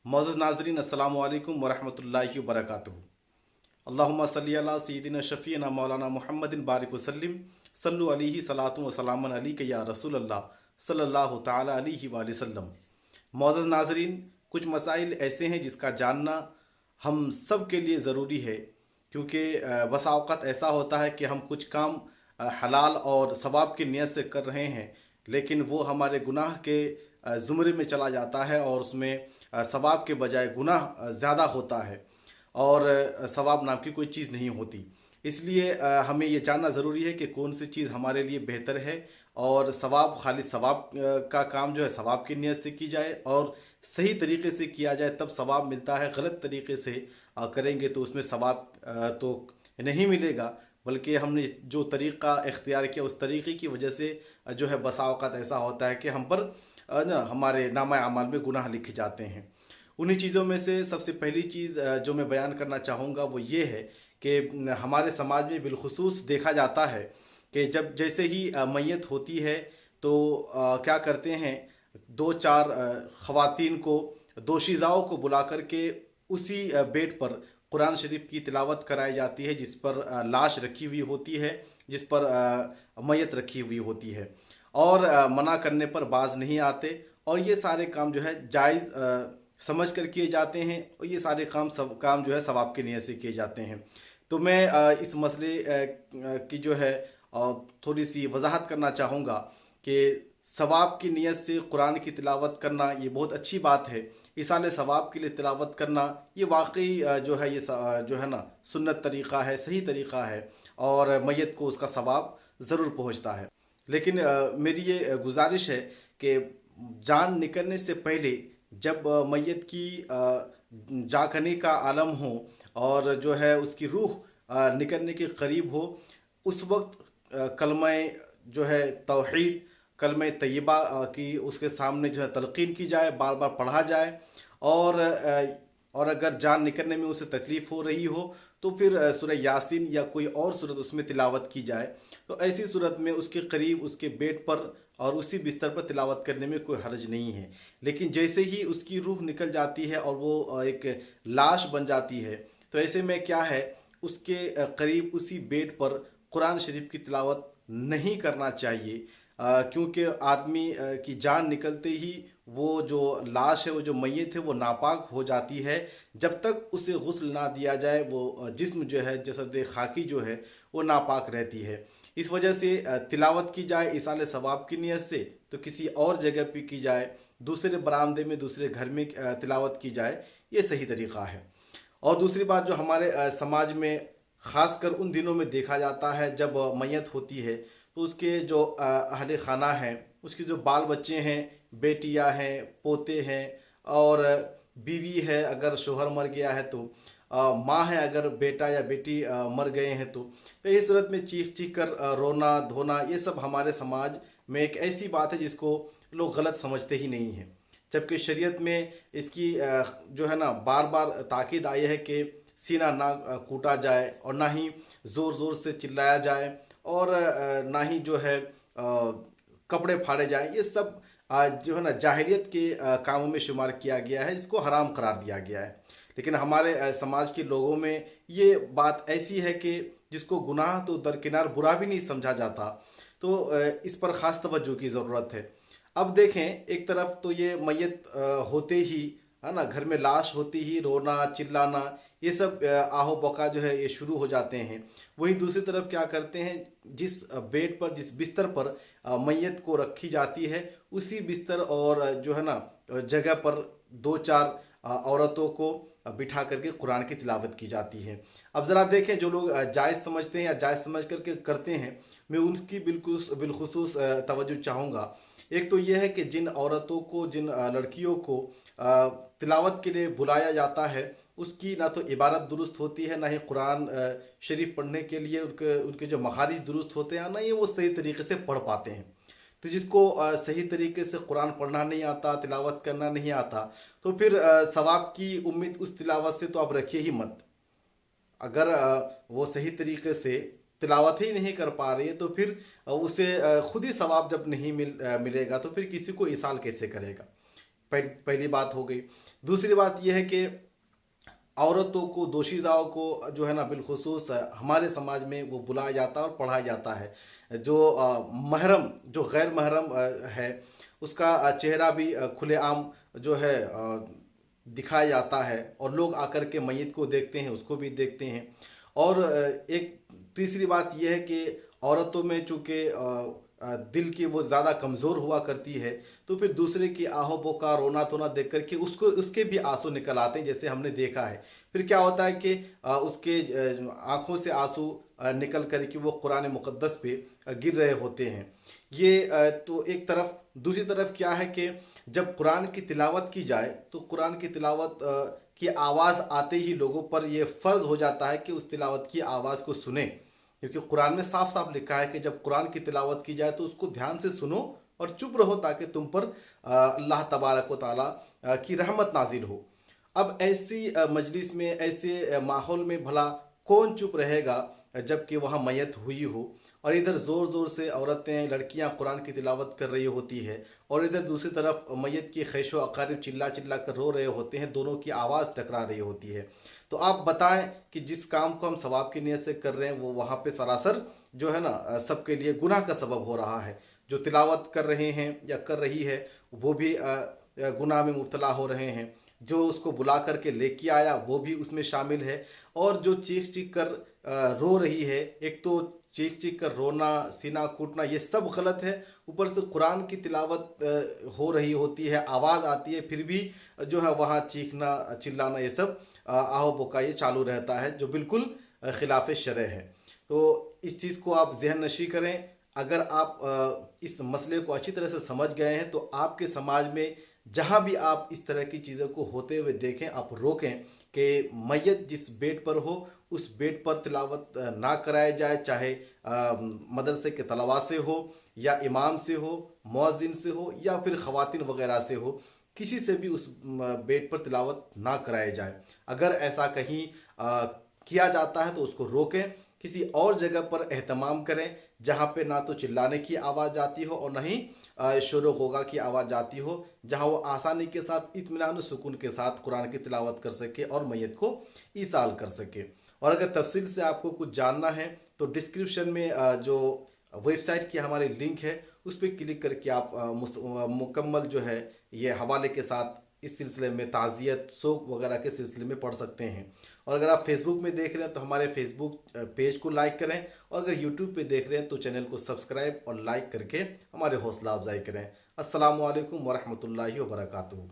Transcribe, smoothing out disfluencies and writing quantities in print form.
मोअज़्ज़ज़ नाज़रीन, अस्सलामु अलैकुम वरहमतुल्लाहि वबरकातुहू। अल्लाहुम्मा सल्ली अला सय्यिदिना शफ़ीना मौलाना मुहम्मदिन बारिक वसल्लिम सल्लु अलैहि सलातु व सलामन अलैका या रसूल अल्लाह सल्लल्लाहु ताला अलैहि वसल्लम। मोअज़्ज़ज़ नाज़रीन, कुछ मसाइल ऐसे हैं जिसका जानना हम सब के लिए ज़रूरी है, क्योंकि बसा औक़ात ऐसा होता है कि हम कुछ काम हलाल और सवाब की नीयत से कर रहे हैं, लेकिन वो हमारे गुनाह के ज़ुमरे में चला जाता है और उसमें सवाब के बजाय गुनाह ज़्यादा होता है और सवाब नाम की कोई चीज़ नहीं होती। इसलिए हमें ये जानना ज़रूरी है कि कौन सी चीज़ हमारे लिए बेहतर है और सवाब खाली सवाब का काम जो है सवाब की नीयत से की जाए और सही तरीके से किया जाए, तब सवाब मिलता है। गलत तरीके से करेंगे तो उसमें सवाब तो नहीं मिलेगा, बल्कि हमने जो तरीक़ा इख्तियार किया उस तरीक़े की वजह से जो है बसा औक़ात ऐसा होता है कि हम पर ना हमारे नामा अमाल में गुनाह लिखे जाते हैं। उन्हीं चीज़ों में से सबसे पहली चीज़ जो मैं बयान करना चाहूँगा वो ये है कि हमारे समाज में बिलखुसूस देखा जाता है कि जब जैसे ही मैयत होती है तो क्या करते हैं, दो चार ख़वातीन को, दोशीज़ाओं को बुला कर के उसी बेड पर कुरान शरीफ की तिलावत कराई जाती है, जिस पर लाश रखी हुई होती है, जिस पर मैयत रखी हुई होती है, और मना करने पर बाज नहीं आते। और ये सारे काम जो है जायज़ समझ कर किए जाते हैं और ये सारे काम जो है सवाब की नीयत से किए जाते हैं। तो मैं इस मसले की जो है थोड़ी सी वजाहत करना चाहूँगा कि सवाब की नीयत से कुरान की तिलावत करना ये बहुत अच्छी बात है। इसाले सवाब के लिए तिलावत करना ये वाकई जो है ये जो है ना सुन्नत तरीक़ा है, सही तरीक़ा है और मैयत को उसका सवाब ज़रूर पहुँचता है। लेकिन मेरी ये गुजारिश है कि जान निकलने से पहले जब मैयत की जागने का आलम हो और जो है उसकी रूह निकलने के करीब हो, उस वक्त कलमा जो है तौहीद, कलमा तय्यबा की उसके सामने जो है तलक़ीन की जाए, बार बार पढ़ा जाए। और अगर जान निकलने में उसे तकलीफ़ हो रही हो तो फिर सूरह यासीन या कोई और सूरत उसमें तिलावत की जाए। तो ऐसी सूरत में उसके करीब, उसके बेड पर और उसी बिस्तर पर तिलावत करने में कोई हर्ज नहीं है। लेकिन जैसे ही उसकी रूह निकल जाती है और वो एक लाश बन जाती है, तो ऐसे में क्या है, उसके करीब उसी बेड पर कुरान शरीफ की तिलावत नहीं करना चाहिए, क्योंकि आदमी की जान निकलते ही वो जो लाश है, वो जो मैयत है, वो नापाक हो जाती है। जब तक उसे गुस्ल ना दिया जाए वो जिस्म जो है, जसद खाकी जो है, वो नापाक रहती है। इस वजह से तिलावत की जाए इसाले सवाब की नीयत से तो किसी और जगह पे की जाए, दूसरे बरामदे में, दूसरे घर में तिलावत की जाए, ये सही तरीक़ा है। और दूसरी बात जो हमारे समाज में ख़ासकर उन दिनों में देखा जाता है जब मैयत होती है, तो उसके जो अहले खाना हैं, उसके जो बाल बच्चे हैं, बेटियां हैं, पोते हैं और बीवी है अगर शोहर मर गया है तो, माँ है अगर बेटा या बेटी मर गए हैं तो इस सूरत में चीख चीख कर रोना धोना, ये सब हमारे समाज में एक ऐसी बात है जिसको लोग गलत समझते ही नहीं हैं। जबकि शरीयत में इसकी जो है ना बार बार ताकीद आई है कि सीना ना कूटा जाए और ना ही ज़ोर ज़ोर से चिल्लाया जाए और ना ही जो है कपड़े फाड़े जाए। ये सब जो है ना जाहिलियत के कामों में शुमार किया गया है, इसको हराम करार दिया गया है। लेकिन हमारे समाज के लोगों में ये बात ऐसी है कि जिसको गुनाह तो दरकिनार बुरा भी नहीं समझा जाता, तो इस पर ख़ास तवज्जो की ज़रूरत है। अब देखें, एक तरफ तो ये मैयत होते ही, है ना, घर में लाश होती ही रोना चिल्लाना, ये सब आहो बका जो है ये शुरू हो जाते हैं। वहीं दूसरी तरफ क्या करते हैं, जिस बेड पर, जिस बिस्तर पर मैयत को रखी जाती है, उसी बिस्तर और जो है ना जगह पर दो चार औरतों को बिठा करके कुरान की तिलावत की जाती है। अब ज़रा देखें, जो लोग जायज़ समझते हैं या जायज़ समझ करके करते हैं, मैं उनकी बिलखुसूस तवज्जो चाहूँगा। एक तो यह है कि जिन औरतों को, जिन लड़कियों को तिलावत के लिए बुलाया जाता है, उसकी ना तो इबारत दुरुस्त होती है, ना ही कुरान शरीफ पढ़ने के लिए उनके उनके जो मखारिज दुरुस्त होते हैं, ना ही वो सही तरीके से पढ़ पाते हैं। तो जिसको सही तरीके से कुरान पढ़ना नहीं आता, तिलावत करना नहीं आता, तो फिर सवाब की उम्मीद उस तिलावत से तो आप रखिए ही मत। अगर वो सही तरीके से तिलावत ही नहीं कर पा रही है तो फिर उसे खुद ही सवाब जब नहीं मिलेगा तो फिर किसी को इसाल कैसे करेगा। पहली बात हो गई। दूसरी बात यह है कि औरतों को, दोशीज़ाओं को जो है ना बिलखुसूस हमारे समाज में वो बुलाया जाता है और पढ़ाया जाता है। जो महरम, जो गैर महरम है, उसका चेहरा भी खुलेआम जो है दिखाया जाता है और लोग आकर के मैयत को देखते हैं, उसको भी देखते हैं। और एक तीसरी बात यह है कि औरतों में चूँकि दिल की वो ज़्यादा कमज़ोर हुआ करती है, तो फिर दूसरे की आहो बोका, रोना धोना देख कर के उसको, उसके भी आंसू निकल आते हैं, जैसे हमने देखा है। फिर क्या होता है कि उसके आंखों से आंसू निकल कर के वो कुरान मुक़द्दस पे गिर रहे होते हैं। ये तो एक तरफ। दूसरी तरफ क्या है कि जब कुरान की तिलावत की जाए तो कुरान की तिलावत की आवाज़ आते ही लोगों पर ये फ़र्ज़ हो जाता है कि उस तिलावत की आवाज़ को सुने, क्योंकि कुरान में साफ साफ लिखा है कि जब कुरान की तिलावत की जाए तो उसको ध्यान से सुनो और चुप रहो, ताकि तुम पर अल्लाह तबारक व तआला की रहमत नाजिल हो। अब ऐसी मजलिस में, ऐसे माहौल में भला कौन चुप रहेगा जबकि वहाँ मैयत हुई हो, और इधर ज़ोर ज़ोर से औरतें, लड़कियां कुरान की तिलावत कर रही होती है, और इधर दूसरी तरफ मैयत की ख़ैशो अकारिब चिल्ला चिल्ला कर रो रहे होते हैं, दोनों की आवाज़ टकरा रही होती है। तो आप बताएं कि जिस काम को हम सवाब की नीयत से कर रहे हैं वो वहाँ पे सरासर जो है ना सबके लिए गुनाह का सबब हो रहा है। जो तिलावत कर रहे हैं या कर रही है वो भी गुनाह में मुब्तला हो रहे हैं, जो उसको बुला करके लेके आया वो भी उसमें शामिल है, और जो चीख चीख कर रो रही है, एक तो चीख चीख कर रोना, सीना कूटना, ये सब गलत है। ऊपर से कुरान की तिलावत हो रही होती है, आवाज़ आती है, फिर भी जो है वहाँ चीखना, चिल्लाना, ये सब आहो बोका ये चालू रहता है, जो बिल्कुल खिलाफ शरअ है। तो इस चीज़ को आप जहन नशी करें। अगर आप इस मसले को अच्छी तरह से समझ गए हैं तो आपके समाज में जहाँ भी आप इस तरह की चीज़ों को होते हुए देखें, आप रोकें कि मैयत जिस बेड पर हो उस बेड पर तिलावत ना कराया जाए, चाहे मदरसे के तलबा से हो या इमाम से हो, मुअज्जिन से हो या फिर ख़वातीन वगैरह से हो, किसी से भी उस बेड पर तिलावत ना कराया जाए। अगर ऐसा कहीं किया जाता है तो उसको रोकें, किसी और जगह पर एहतमाम करें जहाँ पे ना तो चिल्लाने की आवाज़ आती हो और ना ही शोर गोगा की आवाज़ आती हो, जहाँ वो आसानी के साथ, इत्मीनान सुकून के साथ कुरान की तिलावत कर सके और मैयत को ईसाल कर सके। और अगर तफसील से आपको कुछ जानना है तो डिस्क्रिप्शन में जो वेबसाइट की हमारी लिंक है उस पर क्लिक करके आप मुकम्मल जो है ये हवाले के साथ इस सिलसिले में ताज़ियत, शोक वगैरह के सिलसिले में पढ़ सकते हैं। और अगर आप फेसबुक में देख रहे हैं तो हमारे फेसबुक पेज को लाइक करें, और अगर यूट्यूब पे देख रहे हैं तो चैनल को सब्सक्राइब और लाइक करके हमारे हौसला अफजाई करें। अस्सलामु अलैकुम वरहमतुल्लाहि वबरकातुहू।